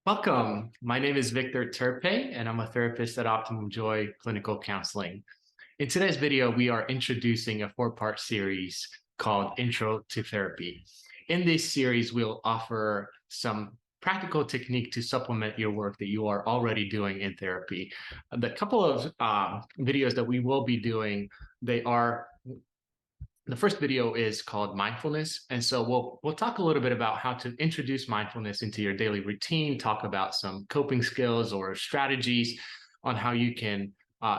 Welcome. My name is Victor Turpe, and I'm a therapist at Optimum Joy Clinical Counseling. In today's video, we are introducing a four-part series called Intro to Therapy. In this series, we'll offer some practical technique to supplement your work that you are already doing in therapy. The couple of videos that we will be doing, they are the first video is called Mindfulness. And so we'll talk a little bit about how to introduce mindfulness into your daily routine, talk about some coping skills or strategies on how you can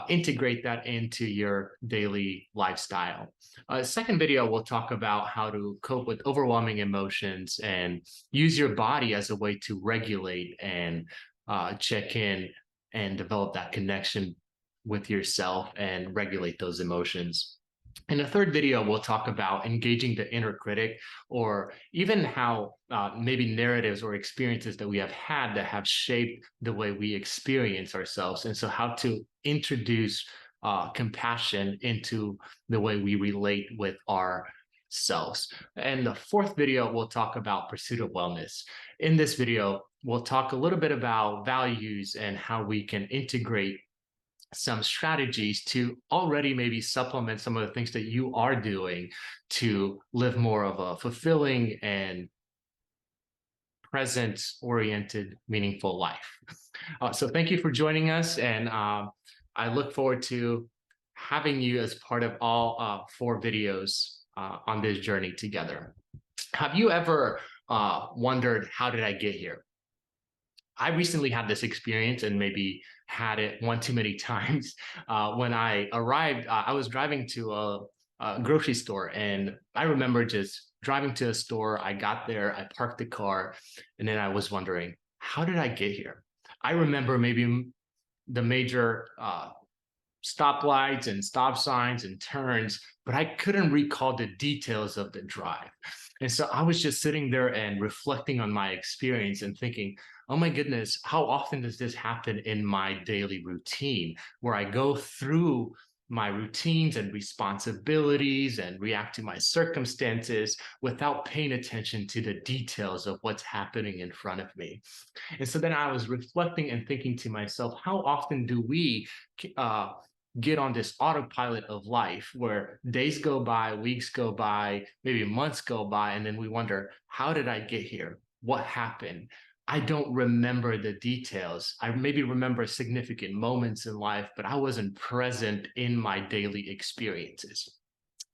integrate that into your daily lifestyle. Second video, we'll talk about how to cope with overwhelming emotions and use your body as a way to regulate and check in and develop that connection with yourself and regulate those emotions. In the third video, we'll talk about engaging the inner critic, or even how maybe narratives or experiences that we have had that have shaped the way we experience ourselves. And so how to introduce compassion into the way we relate with ourselves. And the fourth video, we'll talk about pursuit of wellness. In this video, we'll talk a little bit about values and how we can integrate some strategies to already maybe supplement some of the things that you are doing to live more of a fulfilling and present oriented, meaningful life. So thank you for joining us. And I look forward to having you as part of all four videos on this journey together. Have you ever wondered, how did I get here? I recently had this experience and maybe had it one too many times. When I arrived, I was driving to a grocery store, and I remember just driving to a store. I got there, I parked the car, and then I was wondering, how did I get here? I remember maybe the major stoplights and stop signs and turns, but I couldn't recall the details of the drive. And so I was just sitting there and reflecting on my experience and thinking, oh my goodness, how often does this happen in my daily routine, where I go through my routines and responsibilities and react to my circumstances without paying attention to the details of what's happening in front of me. And so then I was reflecting and thinking to myself, how often do we get on this autopilot of life where days go by, weeks go by, maybe months go by, and then we wonder, how did I get here? What happened? I don't remember the details. I maybe remember significant moments in life, but I wasn't present in my daily experiences.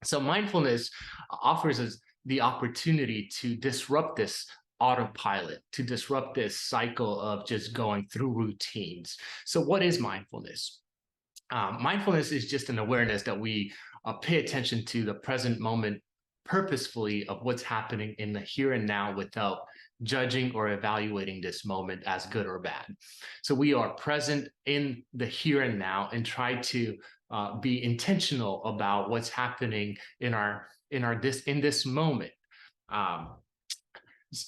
So mindfulness offers us the opportunity to disrupt this autopilot, to disrupt this cycle of just going through routines. So what is mindfulness? Mindfulness is just an awareness that we pay attention to the present moment purposefully of what's happening in the here and now without judging or evaluating this moment as good or bad. So we are present in the here and now and try to be intentional about what's happening in this moment.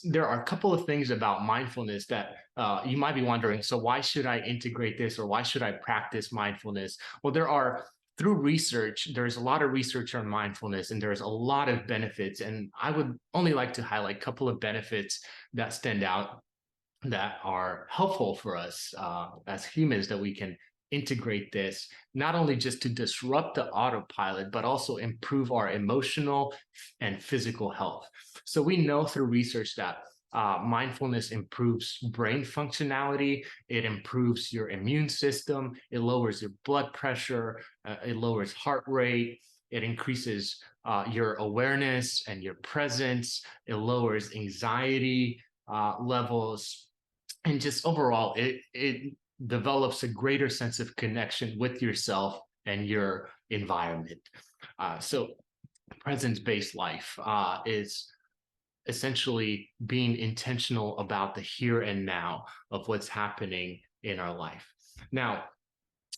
There are a couple of things about mindfulness that you might be wondering, so why should I integrate this, or why should I practice mindfulness? Well, through research, there's a lot of research on mindfulness, and there's a lot of benefits. And I would only like to highlight a couple of benefits that stand out that are helpful for us as humans, that we can integrate this, not only just to disrupt the autopilot, but also improve our emotional and physical health. So we know through research that mindfulness improves brain functionality, it improves your immune system, it lowers your blood pressure, it lowers heart rate, it increases your awareness and your presence, it lowers anxiety levels, and just overall, it develops a greater sense of connection with yourself and your environment. So presence-based life is essentially being intentional about the here and now of what's happening in our life. Now,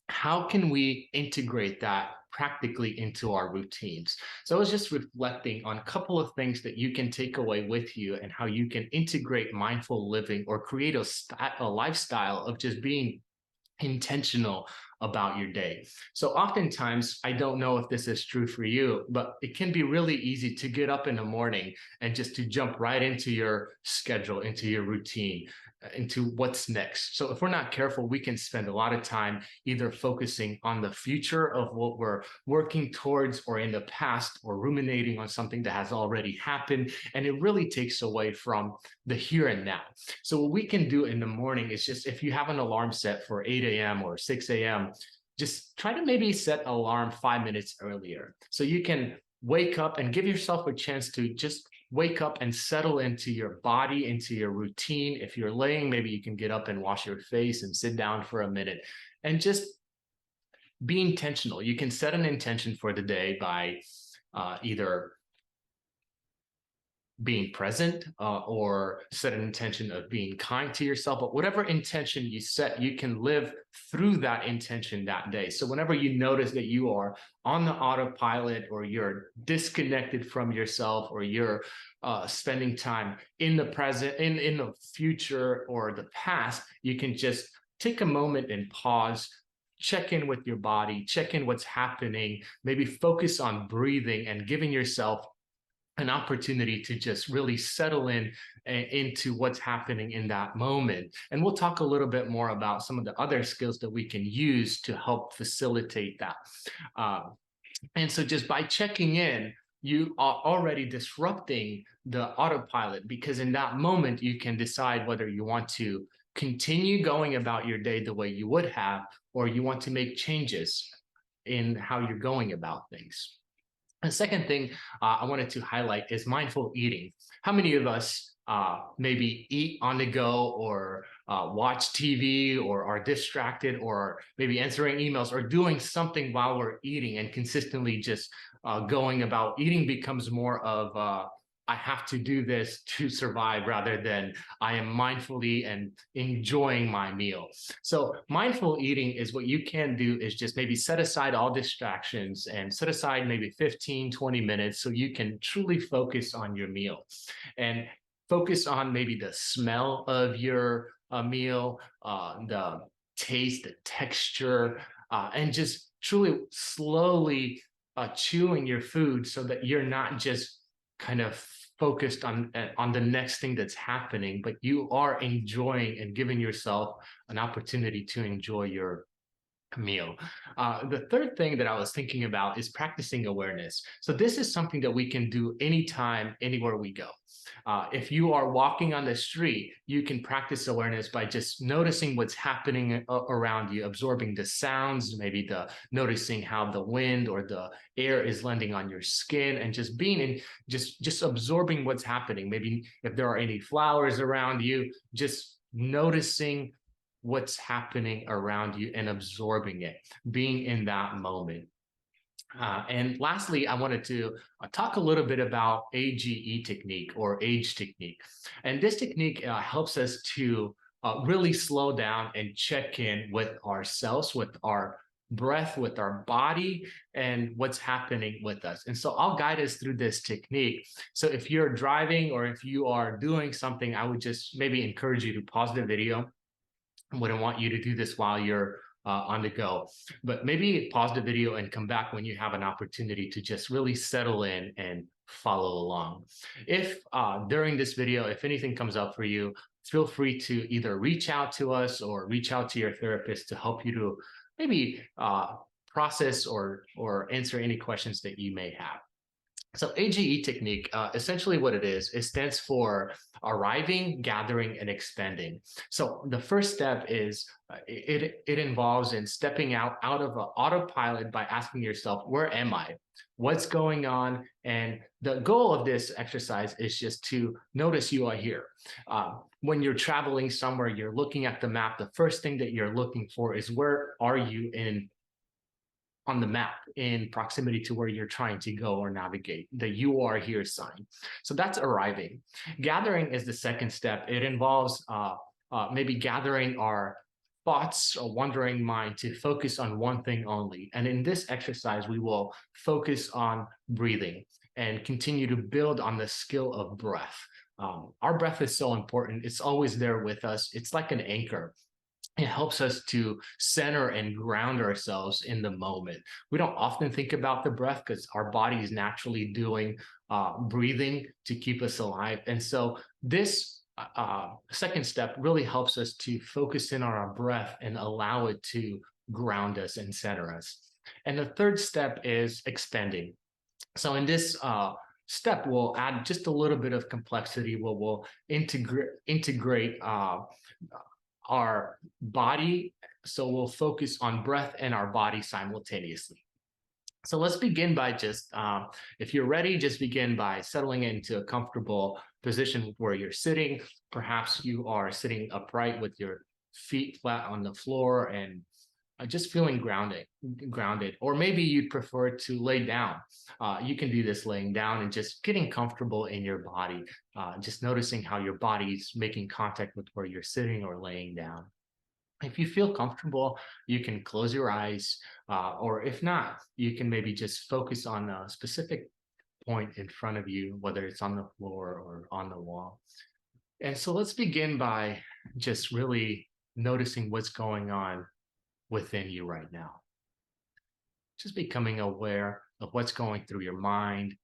how can we integrate that practically into our routines? So I was just reflecting on a couple of things that you can take away with you and how you can integrate mindful living or create a lifestyle of just being intentional about your day. So oftentimes, I don't know if this is true for you, but it can be really easy to get up in the morning and just to jump right into your schedule, into your routine. into what's next. So if we're not careful, we can spend a lot of time either focusing on the future of what we're working towards, or in the past, or ruminating on something that has already happened. And it really takes away from the here and now. So what we can do in the morning is just, if you have an alarm set for 8 a.m. or 6 a.m., just try to maybe set alarm 5 minutes earlier, so you can wake up and give yourself a chance to just wake up and settle into your body, into your routine. If you're laying, maybe you can get up and wash your face and sit down for a minute and just be intentional. You can set an intention for the day by either being present, or set an intention of being kind to yourself. But whatever intention you set, you can live through that intention that day. So whenever you notice that you are on the autopilot, or you're disconnected from yourself, or you're spending time in the present, in the future or the past, you can just take a moment and pause, check in with your body, check in what's happening, maybe focus on breathing and giving yourself an opportunity to just really settle in into what's happening in that moment. And we'll talk a little bit more about some of the other skills that we can use to help facilitate that. And so just by checking in, you are already disrupting the autopilot, because in that moment, you can decide whether you want to continue going about your day the way you would have, or you want to make changes in how you're going about things. The second thing I wanted to highlight is mindful eating. How many of us maybe eat on the go, or watch TV, or are distracted, or maybe answering emails, or doing something while we're eating, and consistently just going about eating becomes more of I have to do this to survive, rather than I am mindfully and enjoying my meal. So mindful eating is, what you can do is just maybe set aside all distractions and set aside maybe 15, 20 minutes so you can truly focus on your meal, and focus on maybe the smell of your meal, the taste, the texture, and just truly slowly chewing your food, so that you're not just kind of focused on the next thing that's happening, but you are enjoying and giving yourself an opportunity to enjoy your meal. The third thing that I was thinking about is practicing awareness. So this is something that we can do anytime, anywhere we go. If you are walking on the street, you can practice awareness by just noticing what's happening around you, absorbing the sounds, maybe noticing how the wind or the air is landing on your skin, and just being in, just absorbing what's happening. Maybe if there are any flowers around you, just noticing what's happening around you and absorbing it, being in that moment. And lastly, I wanted to talk a little bit about AGE technique, or age technique. And this technique helps us to really slow down and check in with ourselves, with our breath, with our body, and what's happening with us. And so I'll guide us through this technique. So if you're driving, or if you are doing something, I would just maybe encourage you to pause the video. I wouldn't want you to do this while you're on the go, but maybe pause the video and come back when you have an opportunity to just really settle in and follow along. If during this video, if anything comes up for you, feel free to either reach out to us or reach out to your therapist to help you to maybe process or answer any questions that you may have. So AGE technique, essentially what it is, it stands for arriving, gathering, and expanding. So the first step is it involves in stepping out of an autopilot by asking yourself, where am I? What's going on? And the goal of this exercise is just to notice you are here. When you're traveling somewhere, you're looking at the map, the first thing that you're looking for is, where are you on the map, in proximity to where you're trying to go or navigate, the "you are here" sign. So that's arriving. Gathering is the second step. It involves maybe gathering our thoughts or wandering mind to focus on one thing only. And in this exercise, we will focus on breathing and continue to build on the skill of breath. Our breath is so important. It's always there with us. It's like an anchor. It helps us to center and ground ourselves in the moment. We don't often think about the breath because our body is naturally doing breathing to keep us alive. And so this second step really helps us to focus in on our breath and allow it to ground us and center us. And the third step is expanding. So in this step, we'll add just a little bit of complexity. We'll integrate our body. So we'll focus on breath and our body simultaneously. So let's begin by just, if you're ready, just begin by settling into a comfortable position where you're sitting. Perhaps you are sitting upright with your feet flat on the floor and just feeling grounded. Or maybe you'd prefer to lay down. You can do this laying down and just getting comfortable in your body, just noticing how your body's making contact with where you're sitting or laying down. If you feel comfortable, you can close your eyes, or if not, you can maybe just focus on a specific point in front of you, whether it's on the floor or on the wall. And so let's begin by just really noticing what's going on within you right now. Just becoming aware of what's going through your mind,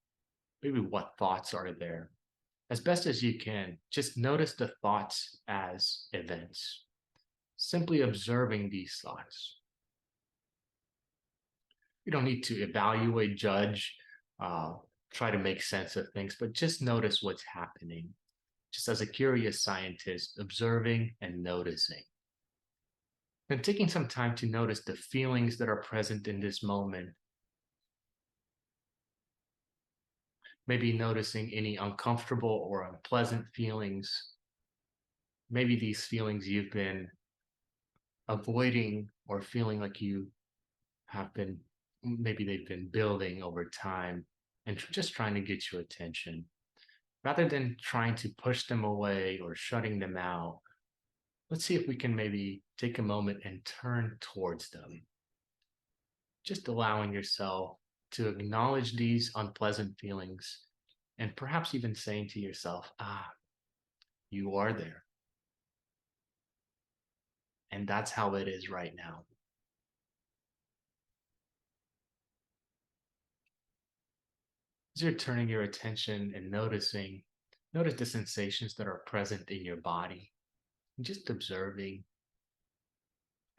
maybe what thoughts are there. As best as you can, just notice the thoughts as events, simply observing these thoughts. You don't need to evaluate, judge, try to make sense of things, but just notice what's happening. Just as a curious scientist, observing and noticing. And taking some time to notice the feelings that are present in this moment. Maybe noticing any uncomfortable or unpleasant feelings. Maybe these feelings you've been avoiding or feeling like you have been, maybe they've been building over time and just trying to get your attention. Rather than trying to push them away or shutting them out, let's see if we can maybe take a moment and turn towards them. Just allowing yourself to acknowledge these unpleasant feelings and perhaps even saying to yourself, you are there. And that's how it is right now. As you're turning your attention and noticing, notice the sensations that are present in your body. And just observing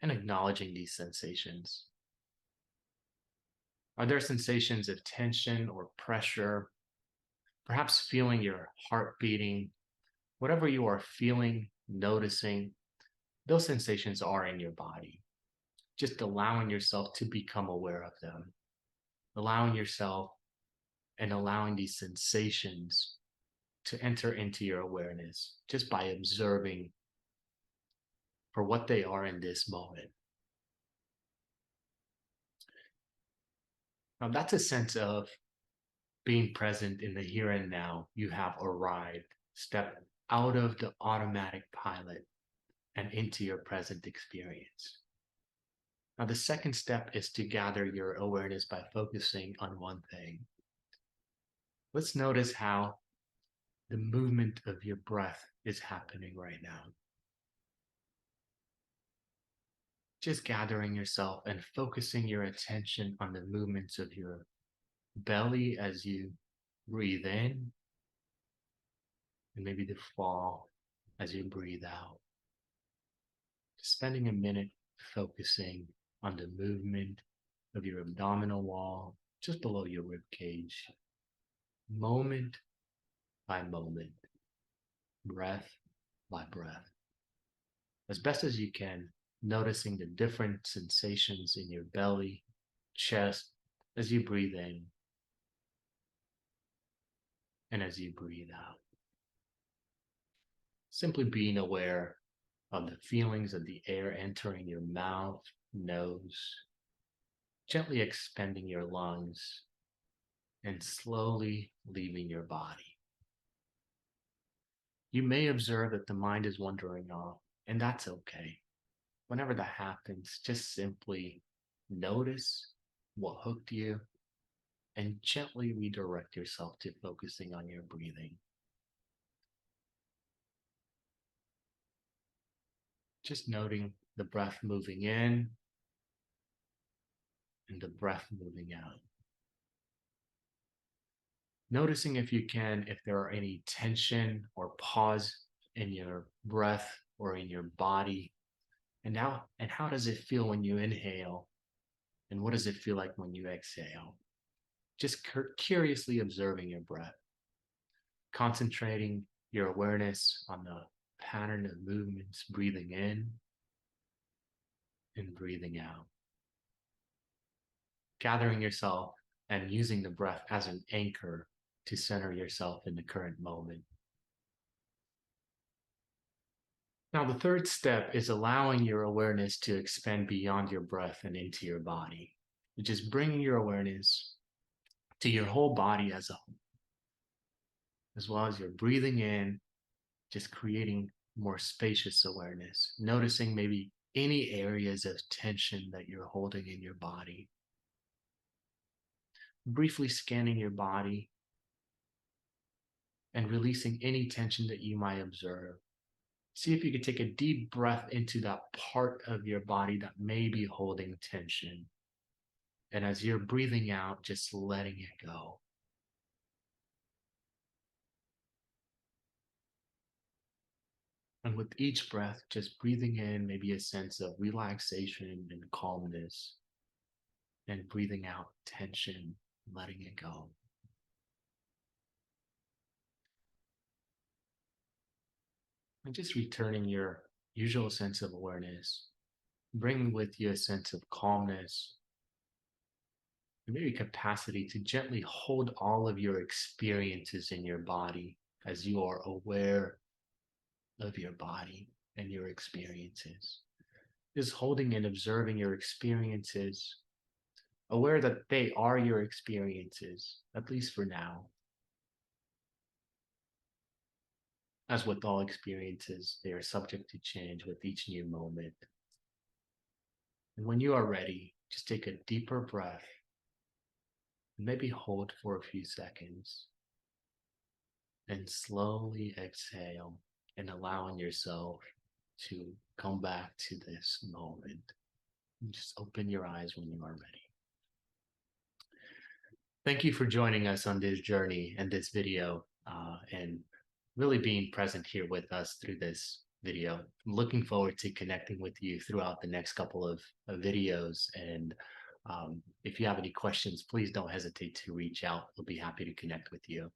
and acknowledging these sensations. Are there sensations of tension or pressure? Perhaps feeling your heart beating, whatever you are feeling, noticing, those sensations are in your body. Just allowing yourself to become aware of them, allowing yourself and allowing these sensations to enter into your awareness just by observing for what they are in this moment. Now, that's a sense of being present in the here and now. You have arrived, stepped out of the automatic pilot and into your present experience. Now, the second step is to gather your awareness by focusing on one thing. Let's notice how the movement of your breath is happening right now. Just gathering yourself and focusing your attention on the movements of your belly as you breathe in, and maybe the fall as you breathe out. Just spending a minute focusing on the movement of your abdominal wall just below your rib cage, moment by moment, breath by breath. As best as you can, noticing the different sensations in your belly, chest, as you breathe in and as you breathe out. Simply being aware of the feelings of the air entering your mouth, nose, gently expanding your lungs, and slowly leaving your body. You may observe that the mind is wandering off, and that's okay. Whenever that happens, just simply notice what hooked you and gently redirect yourself to focusing on your breathing. Just noting the breath moving in and the breath moving out. Noticing if you can, if there are any tension or pause in your breath or in your body? And how does it feel when you inhale? And what does it feel like when you exhale? Just curiously observing your breath, concentrating your awareness on the pattern of movements, breathing in and breathing out, gathering yourself and using the breath as an anchor to center yourself in the current moment. Now, the third step is allowing your awareness to expand beyond your breath and into your body, which is bringing your awareness to your whole body as a whole, as well as you're breathing in, just creating more spacious awareness, noticing maybe any areas of tension that you're holding in your body, briefly scanning your body and releasing any tension that you might observe. See if you could take a deep breath into that part of your body that may be holding tension. And as you're breathing out, just letting it go. And with each breath, just breathing in maybe a sense of relaxation and calmness, and breathing out tension, letting it go. And just returning your usual sense of awareness, bringing with you a sense of calmness, and maybe capacity to gently hold all of your experiences in your body as you are aware of your body and your experiences. Just holding and observing your experiences, aware that they are your experiences, at least for now. As with all experiences, they are subject to change with each new moment. And when you are ready, just take a deeper breath and maybe hold for a few seconds and slowly exhale and allowing yourself to come back to this moment. And just open your eyes when you are ready. Thank you for joining us on this journey and this video and really being present here with us through this video. I'm looking forward to connecting with you throughout the next couple of videos. And if you have any questions, please don't hesitate to reach out. We'll be happy to connect with you.